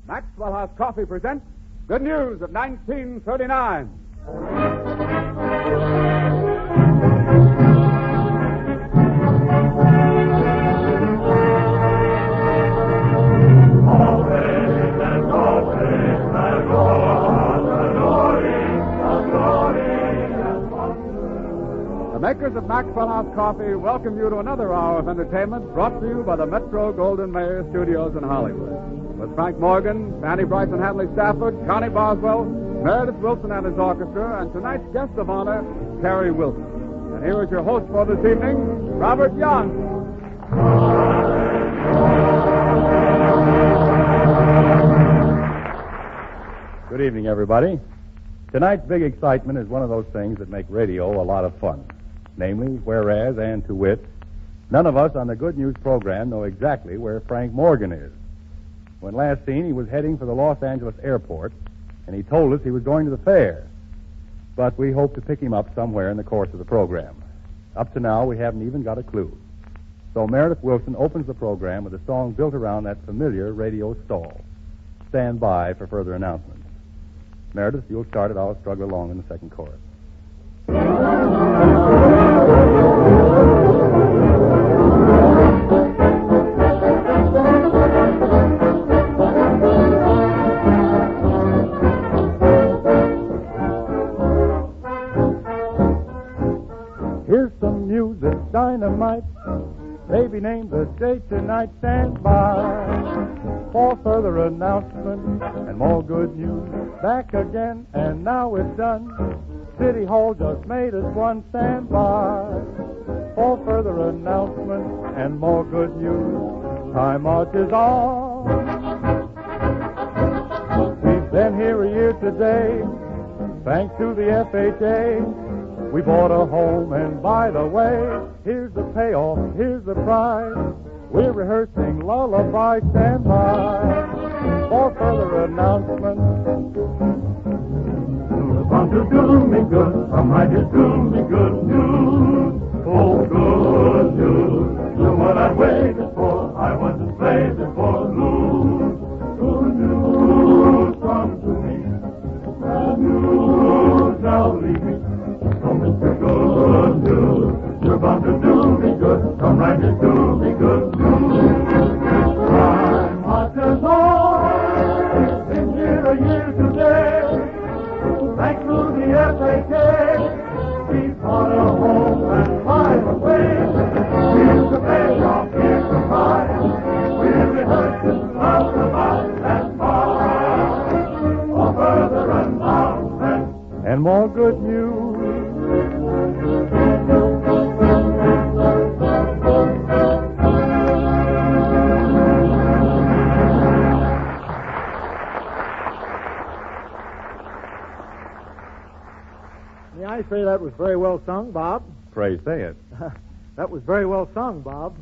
Maxwell House Coffee presents Good News of 1939. The makers of Maxwell House Coffee welcome you to another hour of entertainment brought to you by the Metro-Goldwyn-Mayer Studios in Hollywood. With Frank Morgan, Fanny, Brice, and Hanley, Stafford, Connee, Boswell, Meredith, Willson, and his orchestra, and tonight's guest of honor, Cary, Willson. And here is your host for this evening, Robert Young. Good evening, everybody. Tonight's big excitement is one of those things that make radio a lot of fun. Namely, whereas and to wit, none of us on the Good News program know exactly where Frank Morgan is. When last seen, he was heading for the Los Angeles airport, and he told us he was going to the fair. But we hope to pick him up somewhere in the course of the program. Up to now, we haven't even got a clue. So Meredith Willson opens the program with a song built around that familiar radio stall. Stand by for further announcements. Meredith, you'll start it. I'll struggle along in the second chorus. Here's some music, dynamite. Baby named the date tonight. Stand by for further announcement and more good news. Back again, and now it's done. City Hall just made us one. Stand by for further announcement and more good news. Time marches on. We've been here a year today, thanks to the FHA. We bought a home, and by the way, here's the payoff, here's the prize. We're rehearsing lullaby. Stand by for further announcements. Want to do me good, somebody do me good news. Oh, good news. You're what I waited for. I wasn't slaving for news. Good news come to me. Bad news now leave me. So Mr. Good News, you're bound to do me good. Come right and do me good news. I'm hot as on. Been here a year today. Thanks to the FHA, we bought a home and by the way, here's the payoff, here's the prize. We're rehearsing lullaby and fire for further announcement and more good news. I say that was very well sung, Bob. Pray say it. That was very well sung, Bob.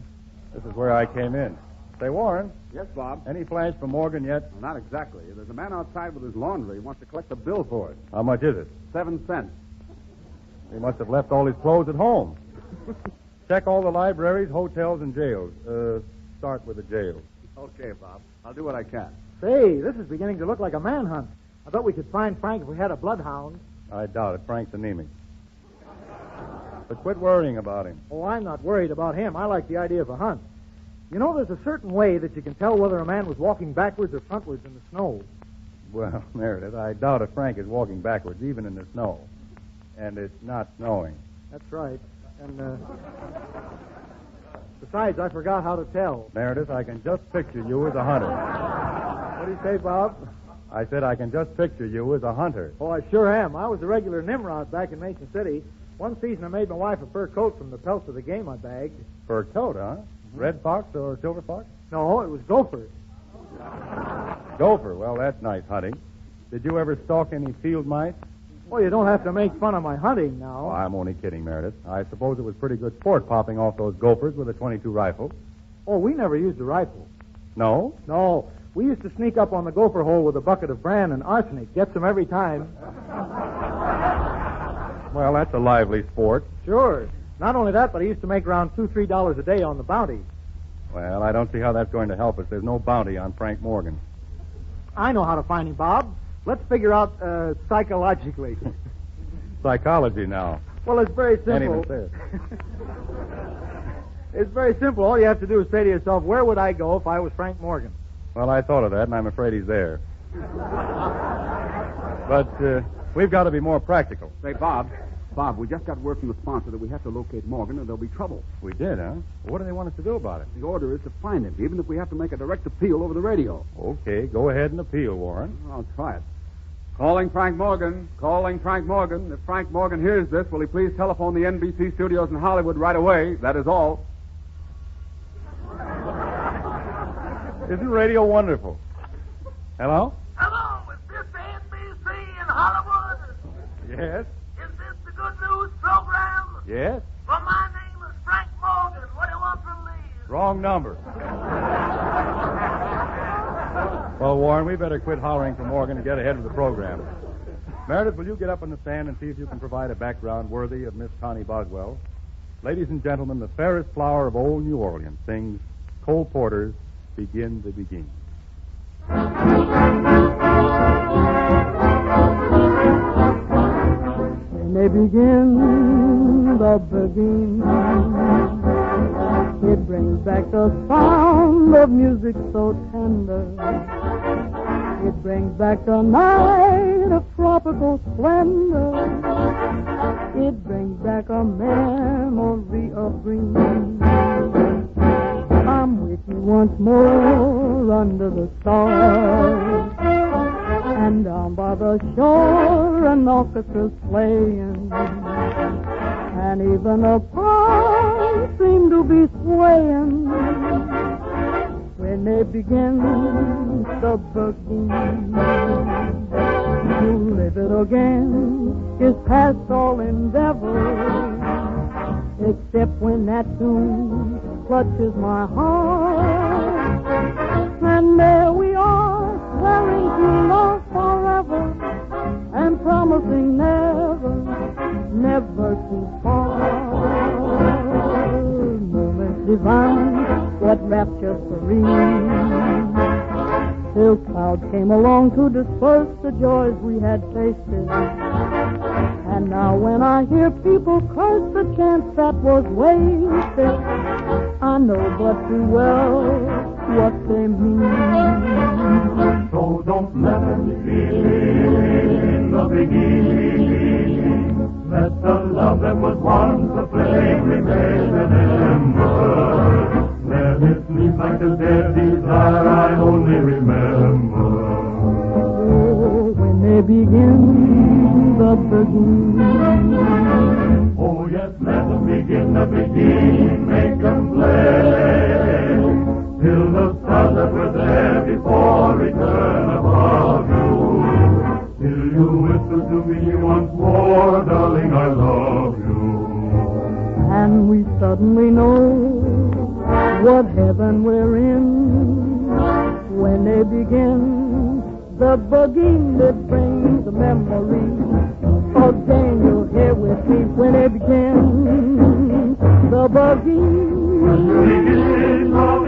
This is where I came in. Say, Warren, Yes, Bob? any flash from Morgan yet? Well, not exactly. There's a man outside with his laundry. He wants to collect the bill for it. How much is it? 7 cents. He must have left all his clothes at home. Check all the libraries, hotels, and jails. Start with the jails. Okay, Bob. I'll do what I can. Say, this is beginning to look like a manhunt. I bet we could find Frank if we had a bloodhound. I doubt it. Frank's anemic. But quit worrying about him. Oh, I'm not worried about him. I like the idea of a hunt. You know, there's a certain way that you can tell whether a man was walking backwards or frontwards in the snow. Well, Meredith, I doubt if Frank is walking backwards, even in the snow. And it's not snowing. That's right. And, besides, I forgot how to tell. Meredith, I can just picture you as a hunter. What do you say, Bob? I said I can just picture you as a hunter. Oh, I sure am. I was a regular Nimrod back in Mason City. One season I made my wife a fur coat from the pelts of the game I bagged. Fur coat, huh? Red fox or silver fox? No, it was gopher. Gopher. Well, that's nice hunting. Did you ever stalk any field mice? Well, you don't have to make fun of my hunting now. Oh, I'm only kidding, Meredith. I suppose it was pretty good sport popping off those gophers with a .22 rifle. Oh, we never used a rifle. No? No. We used to sneak up on the gopher hole with a bucket of bran and arsenic. Gets them every time. Well, that's a lively sport. Sure. Not only that, but I used to make around $2-3 a day on the bounty. Well, I don't see how that's going to help us. There's no bounty on Frank Morgan. I know how to find him, Bob. Let's figure out psychologically. Psychology now. Well, it's very Can't simple. even say it. It's very simple. All you have to do is say to yourself, where would I go if I was Frank Morgan? Well, I thought of that, and I'm afraid he's there. But we've got to be more practical. Say, Bob, we just got word from the sponsor that we have to locate Morgan or there'll be trouble. We did, huh? What do they want us to do about it? The order is to find him, even if we have to make a direct appeal over the radio. Okay, go ahead and appeal, Warren. I'll try it. Calling Frank Morgan. Calling Frank Morgan. If Frank Morgan hears this, will he please telephone the NBC studios in Hollywood right away? That is all. Isn't radio wonderful? Hello? Hello, is this the NBC in Hollywood? Yes. Is this the Good News program? Yes. Well, my name is Frank Morgan. What do you want from me? Wrong number. Well, Warren, we better quit hollering for Morgan and get ahead with the program. Meredith, will you get up on the stand and see if you can provide a background worthy of Miss Connie Boswell? Ladies and gentlemen, the fairest flower of old New Orleans sings Cole Porter's Begin to Begin. When they begin the begin, it brings back the sound of music so tender. It brings back the night of tropical splendor. It brings back a memory of green. I'm with you once more under the stars, and down by the shore an orchestra's playing, and even a palm seemed to be swaying. When they begin the begin, to live it again is past all endeavor, except when that tune clutches my heart, and there we are, swearing to love forever, and promising never, never to part. Moments divine, what rapture serene, till clouds came along to disperse the joys we had tasted. And now when I hear people curse the chance that was wasted, I know but too well what they mean. So don't let them begin the beginning. Let the love that was once a flame remain an ember. Let it sleep like a dead desire I only remember. Oh, when they begin the begin. Oh yes, let them begin the begin, make them play, till the stars that were there before return above you, till you whisper to me once more, darling, I love you. And we suddenly know what heaven we're in, when they begin the begin that brings the memory. Again, you're here with me when they begin the begin. When you begin the